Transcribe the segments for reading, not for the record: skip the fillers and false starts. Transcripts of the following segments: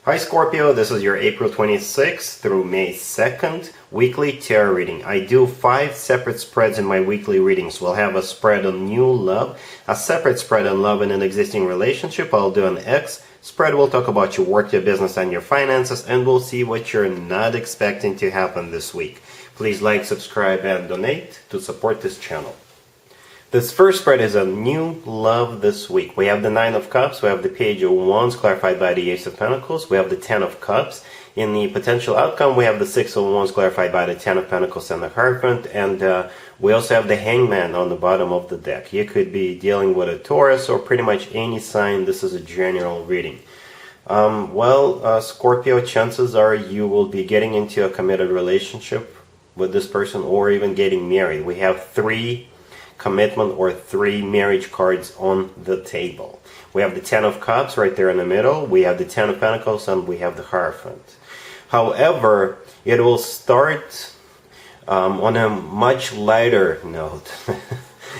Hi Scorpio, this is your April 26th through May 2nd weekly tarot reading. I do 5 separate spreads in my weekly readings. We'll have a spread on new love, a separate spread on love in an existing relationship. I'll do an X spread. We'll talk about your work, your business, and your finances, and we'll see what you're not expecting to happen this week. Please like, subscribe, and donate to support this channel. This first spread is a new love this week. We have the Nine of Cups, we have the Page of Wands clarified by the Ace of Pentacles, we have the Ten of Cups. In the potential outcome, we have the Six of Wands clarified by the Ten of Pentacles and the Hierophant, and we also have the Hangman on the bottom of the deck. You could be dealing with a Taurus or pretty much any sign. This is a general reading. Scorpio, chances are you will be getting into a committed relationship with this person or even getting married. We have 3 commitment or 3 marriage cards on the table. We have the Ten of Cups right there in the middle, we have the Ten of Pentacles, and we have the Hierophant. However, it will start on a much lighter note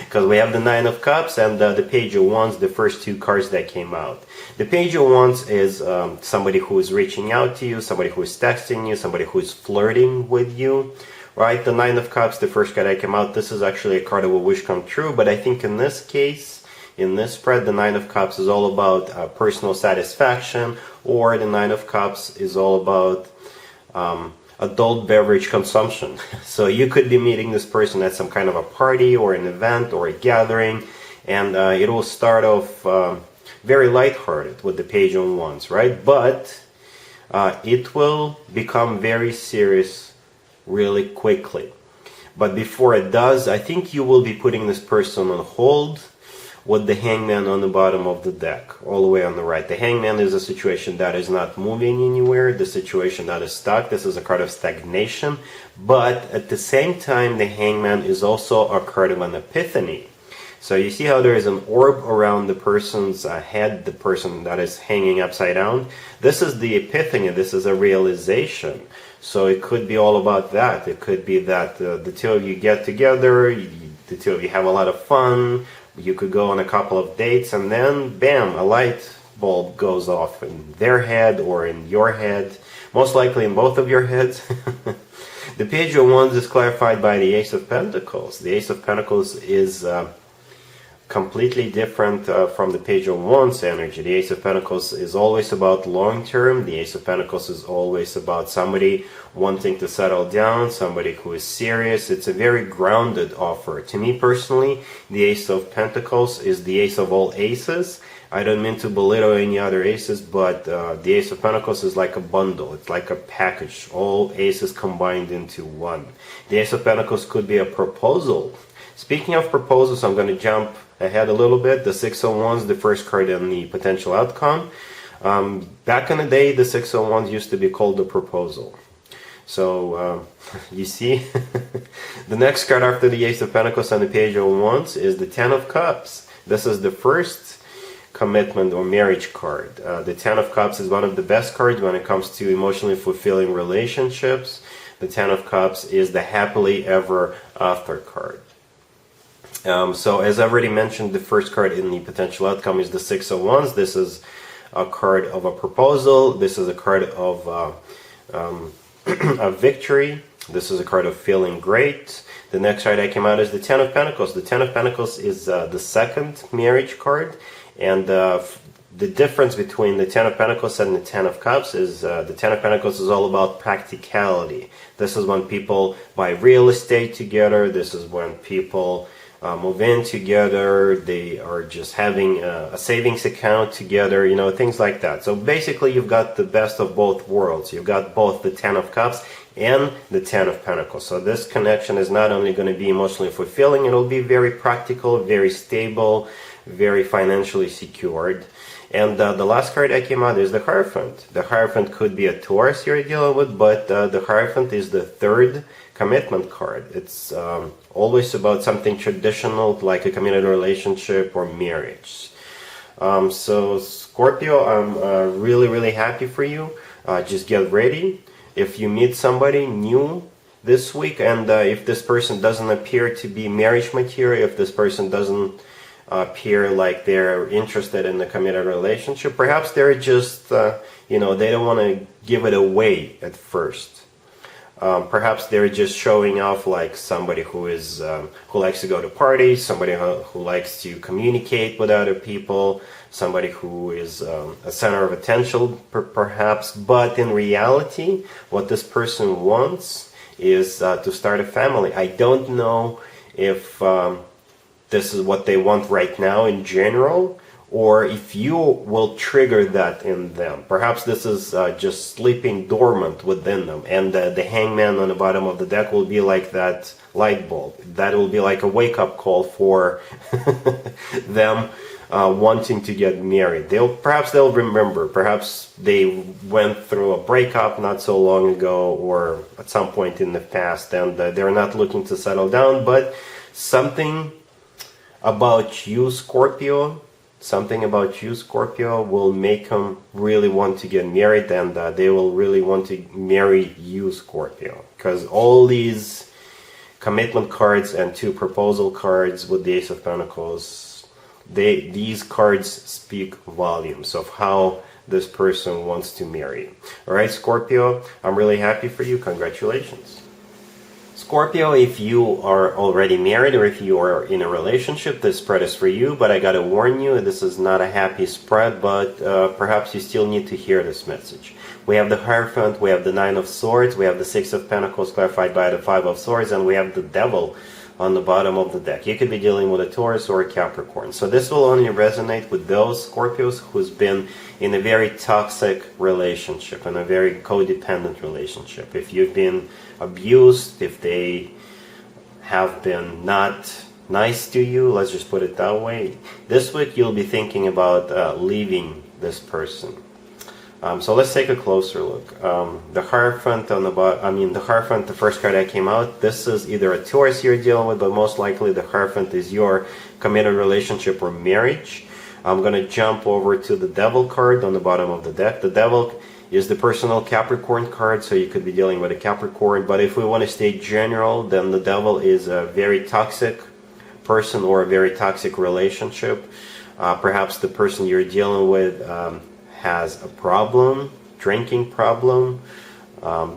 because we have the Nine of Cups and the Page of Wands, the first 2 cards that came out. The Page of Wands is somebody who is reaching out to you, somebody who is texting you, somebody who is flirting with you. Right, the Nine of Cups, the first card that came out, this is actually a card of a wish come true, but I think in this case, in this spread, the Nine of Cups is all about personal satisfaction, or the Nine of Cups is all about adult beverage consumption. So you could be meeting this person at some kind of a party or an event or a gathering, and it will start off very lighthearted with the Page of Wands, right? But it will become very serious really quickly. But before it does, I think you will be putting this person on hold with the Hangman on the bottom of the deck, all the way on the right. The Hangman is a situation that is not moving anywhere, the situation that is stuck. This is a card of stagnation, but at the same time, the Hangman is also a card of an epiphany. So you see how there is an orb around the person's head, the person that is hanging upside down? This is the epiphany, this is a realization. So it could be all about that. It could be that the two of you get together, the two of you have a lot of fun, you could go on a couple of dates, and then bam, a light bulb goes off in their head or in your head, most likely in both of your heads. The Page of Wands is clarified by the Ace of Pentacles. The Ace of Pentacles is completely different from the Page of Wands energy. The Ace of Pentacles is always about long term. The Ace of Pentacles is always about somebody wanting to settle down, somebody who is serious. It's a very grounded offer. To me personally, the Ace of Pentacles is the ace of all aces. I don't mean to belittle any other aces, but the Ace of Pentacles is like a bundle. It's like a package, all aces combined into one. The Ace of Pentacles could be a proposal. Speaking of proposals, I'm going to jump ahead a little bit. The Six of Wands, the first card in the potential outcome. Back in the day, the Six of Wands used to be called the proposal. So, you see, the next card after the Ace of Pentacles and the Page of Wands is the Ten of Cups. This is the first commitment or marriage card. The Ten of Cups is one of the best cards when it comes to emotionally fulfilling relationships. The Ten of Cups is the happily ever after card. So as I already mentioned, the first card in the potential outcome is the Six of Wands. This is a card of a proposal. This is a card of a victory. This is a card of feeling great. The next card that came out is the Ten of Pentacles. The Ten of Pentacles is the second marriage card, and the difference between the Ten of Pentacles and the Ten of Cups is the Ten of Pentacles is all about practicality. This is when people buy real estate together. This is when people move in together, they are just having a savings account together, you know, things like that. So basically you've got the best of both worlds. You've got both the Ten of Cups and the Ten of Pentacles. So this connection is not only going to be emotionally fulfilling, it'll be very practical, very stable, very financially secured. And the last card that came out is the Hierophant. The Hierophant could be a Taurus you're dealing with, but the Hierophant is the third commitment card. It's always about something traditional like a committed relationship or marriage. So Scorpio, I'm really happy for you. Just get ready. If you meet somebody new this week, and if this person doesn't appear to be marriage material, if this person doesn't appear like they're interested in a committed relationship. Perhaps they're just, they don't want to give it away at first. Perhaps they're just showing off like somebody who likes to go to parties, somebody who likes to communicate with other people, somebody who is a center of attention, perhaps. But in reality, what this person wants is to start a family. I don't know if this is what they want right now in general, or if you will trigger that in them. Perhaps this is just sleeping dormant within them, and the hangman on the bottom of the deck will be like that light bulb. That will be like a wake-up call for them wanting to get married. Perhaps they'll remember. Perhaps they went through a breakup not so long ago, or at some point in the past, and they're not looking to settle down, but something about you, Scorpio, will make them really want to get married, and they will really want to marry you, Scorpio. Because all these commitment cards and 2 proposal cards with the Ace of Pentacles, these cards speak volumes of how this person wants to marry you. Alright, Scorpio, I'm really happy for you. Congratulations. Scorpio, if you are already married or if you are in a relationship, this spread is for you, but I gotta warn you, this is not a happy spread, but perhaps you still need to hear this message. We have the Hierophant, we have the 9 of Swords, we have the 6 of Pentacles clarified by the 5 of Swords, and we have the Devil on the bottom of the deck. You could be dealing with a Taurus or a Capricorn. So this will only resonate with those Scorpios who's been in a very toxic relationship, in a very codependent relationship. If you've been abused, if they have been not nice to you, let's just put it that way, this week you'll be thinking about leaving this person. So let's take a closer look. The Hierophant on the bottom, the Hierophant, the first card that came out, this is either a Taurus you're dealing with, but most likely the Hierophant is your committed relationship or marriage. I'm going to jump over to the Devil card on the bottom of the deck. The Devil is the personal Capricorn card, so you could be dealing with a Capricorn, but if we want to stay general, then the Devil is a very toxic person or a very toxic relationship. Perhaps the person you're dealing with has a problem, drinking problem,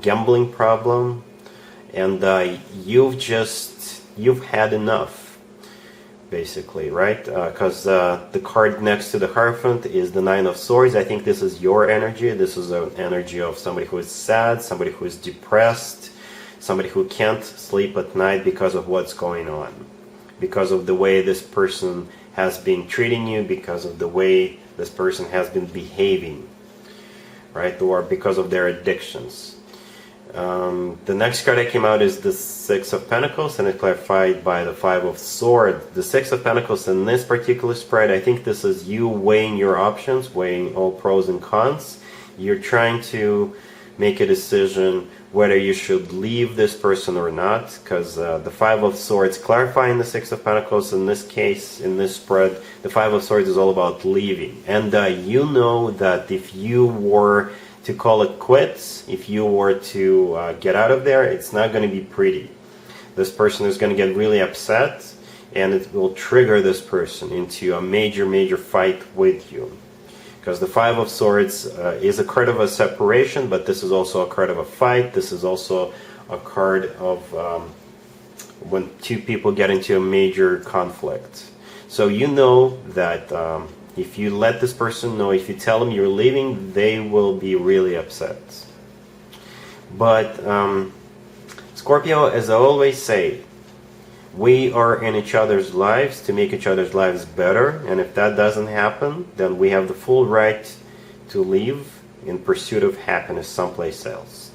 gambling problem, and you've had enough, basically, right? Because the card next to the Hierophant is the 9 of Swords. I think this is your energy. This is an energy of somebody who is sad, somebody who is depressed, somebody who can't sleep at night because of what's going on, because of the way this person has been treating you, because of the way this person has been behaving, right? Or because of their addictions. The next card that came out is the 6 of Pentacles, and it's clarified by the 5 of Swords. The 6 of Pentacles in this particular spread, I think this is you weighing your options, weighing all pros and cons. You're trying to make a decision whether you should leave this person or not, because the 5 of Swords clarifying the 6 of Pentacles in this case, in this spread, the 5 of Swords is all about leaving. And you know that if you were to call it quits, if you were to get out of there, it's not going to be pretty. This person is going to get really upset, and it will trigger this person into a major fight with you. Because the 5 of Swords is a card of a separation, but this is also a card of a fight. This is also a card of when 2 people get into a major conflict. So you know that if you let this person know, if you tell them you're leaving, they will be really upset. But Scorpio, as I always say, we are in each other's lives to make each other's lives better, and if that doesn't happen, then we have the full right to leave in pursuit of happiness someplace else.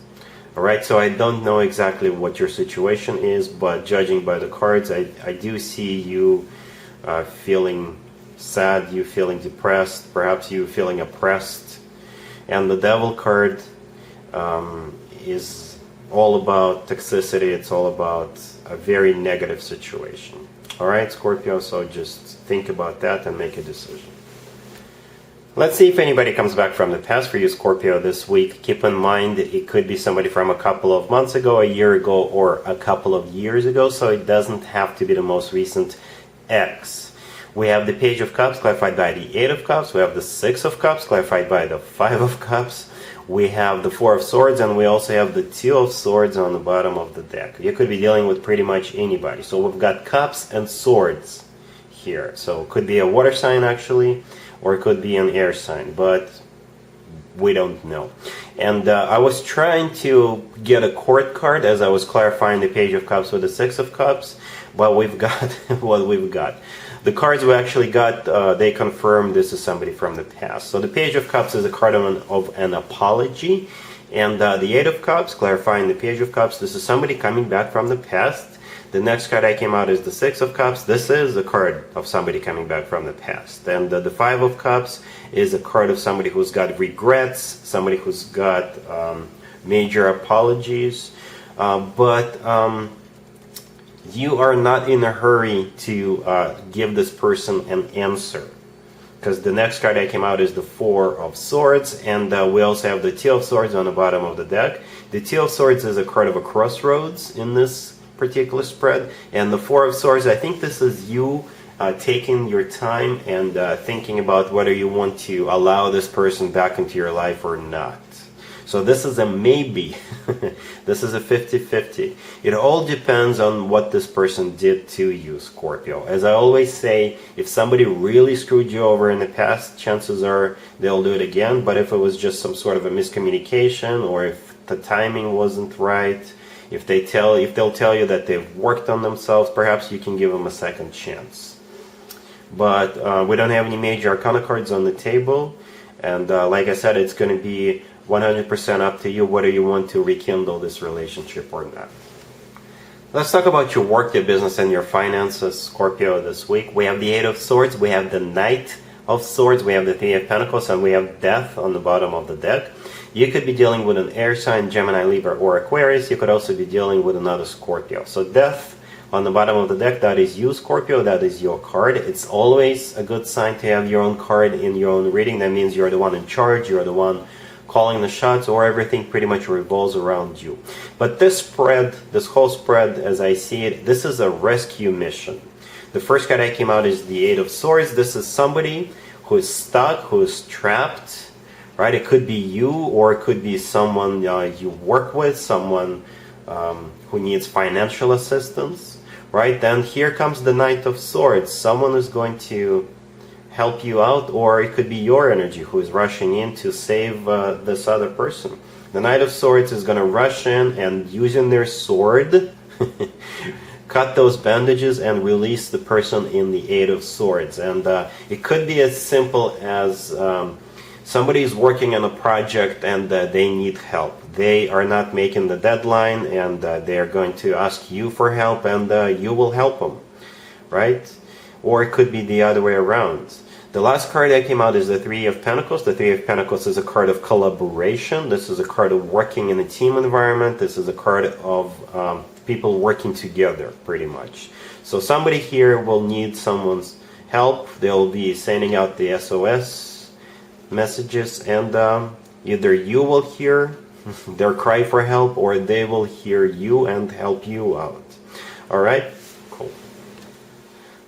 Alright, so I don't know exactly what your situation is, but judging by the cards, I do see you feeling sad, you feeling depressed, perhaps you feeling oppressed. And the Devil card is all about toxicity, it's all about a very negative situation. Alright, Scorpio, so just think about that and make a decision. Let's see if anybody comes back from the past for you, Scorpio, this week. Keep in mind it could be somebody from a couple of months ago, a year ago, or a couple of years ago, so it doesn't have to be the most recent ex. We have the Page of Cups clarified by the Eight of Cups. We have the Six of Cups clarified by the Five of Cups. We have the Four of Swords, and we also have the Two of Swords on the bottom of the deck. You could be dealing with pretty much anybody. So we've got Cups and Swords here. So it could be a water sign actually, or it could be an air sign, but we don't know. And I was trying to get a court card as I was clarifying the Page of Cups with the Six of Cups, but we've got what we've got. The cards we actually got, they confirm this is somebody from the past. So the Page of Cups is a card of an apology, and the Eight of Cups, clarifying the Page of Cups, this is somebody coming back from the past. The next card I came out is the Six of Cups. This is a card of somebody coming back from the past. And the Five of Cups is a card of somebody who's got regrets, somebody who's got major apologies. But you are not in a hurry to give this person an answer. Because the next card I came out is the Four of Swords, and we also have the Two of Swords on the bottom of the deck. The Two of Swords is a card of a crossroads in this particular spread, and the Four of Swords, I think this is you taking your time and thinking about whether you want to allow this person back into your life or not. So this is a maybe. This is a 50-50. It all depends on what this person did to you, Scorpio. As I always say, if somebody really screwed you over in the past, chances are they'll do it again. But if it was just some sort of a miscommunication, or if the timing wasn't right, if they'll tell you that they've worked on themselves, perhaps you can give them a second chance. But we don't have any major arcana cards on the table, and like I said, it's going to be 100% up to you whether you want to rekindle this relationship or not. Let's talk about your work, your business, and your finances, Scorpio, this week. We have the Eight of Swords, we have the Knight of Swords, we have the Three of Pentacles, and we have Death on the bottom of the deck. You could be dealing with an air sign, Gemini, Libra, or Aquarius. You could also be dealing with another Scorpio. So Death on the bottom of the deck, that is you, Scorpio. That is your card. It's always a good sign to have your own card in your own reading. That means you're the one in charge. You're the one calling the shots, or everything pretty much revolves around you. But this spread, this whole spread, as I see it, this is a rescue mission. The first card I came out is the Eight of Swords. This is somebody who is stuck, who is trapped. Right, it could be you, or it could be someone you work with, someone who needs financial assistance. Right, then here comes the Knight of Swords. Someone is going to help you out, or it could be your energy who is rushing in to save this other person. The Knight of Swords is going to rush in and, using their sword, cut those bandages and release the person in the Eight of Swords. And it could be as simple as somebody is working on a project and they need help. They are not making the deadline, and they are going to ask you for help, and you will help them, right? Or it could be the other way around. The last card that came out is the Three of Pentacles. The Three of Pentacles is a card of collaboration. This is a card of working in a team environment. This is a card of people working together, pretty much. So somebody here will need someone's help. They'll be sending out the SOS messages, and either you will hear their cry for help, or they will hear you and help you out. Alright? Cool.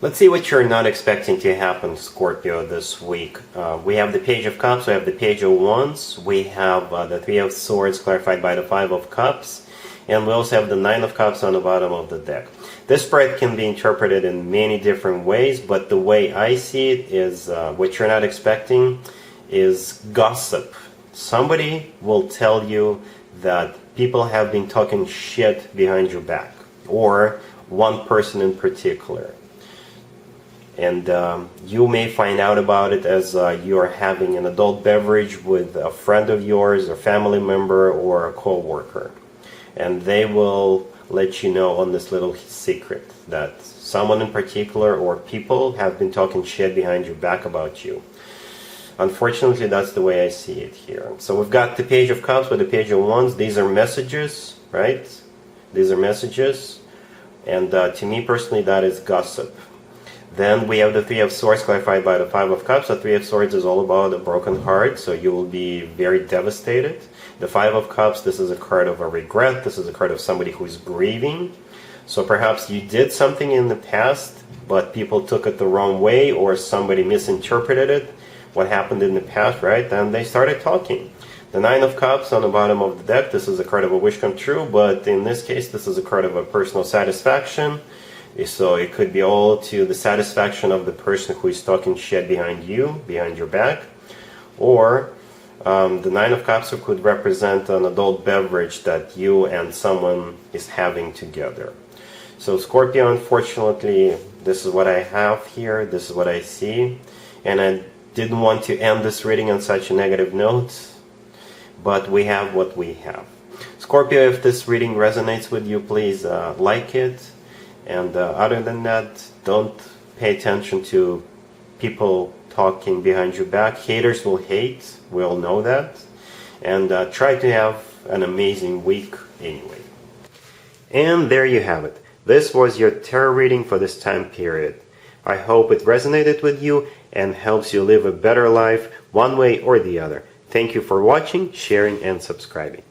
Let's see what you're not expecting to happen, Scorpio, this week. We have the Page of Cups, we have the Page of Wands, we have the Three of Swords clarified by the Five of Cups, and we also have the Nine of Cups on the bottom of the deck. This spread can be interpreted in many different ways, but the way I see it is what you're not expecting is gossip. Somebody will tell you that people have been talking shit behind your back, or one person in particular. And you may find out about it as you're having an adult beverage with a friend of yours, a family member, or a co-worker. And they will let you know on this little secret that someone in particular or people have been talking shit behind your back about you. Unfortunately, that's the way I see it here. So we've got the Page of Cups with the Page of Wands. These are messages, right? These are messages. And to me personally, that is gossip. Then we have the Three of Swords clarified by the Five of Cups. The Three of Swords is all about a broken heart, so you will be very devastated. The Five of Cups, this is a card of a regret. This is a card of somebody who is grieving. So perhaps you did something in the past, but people took it the wrong way, or somebody misinterpreted it, what happened in the past, right? And they started talking. The Nine of Cups on the bottom of the deck, this is a card of a wish come true, but in this case, this is a card of a personal satisfaction. So it could be all to the satisfaction of the person who is talking shit behind you, behind your back. Or the Nine of Cups could represent an adult beverage that you and someone is having together. So Scorpio, unfortunately, this is what I have here, this is what I see. And I didn't want to end this reading on such a negative note, but we have what we have. Scorpio, if this reading resonates with you, please like it. And other than that, don't pay attention to people talking behind your back. Haters will hate, we all know that. And try to have an amazing week anyway. And there you have it. This was your tarot reading for this time period. I hope it resonated with you and helps you live a better life one way or the other. Thank you for watching, sharing, and subscribing.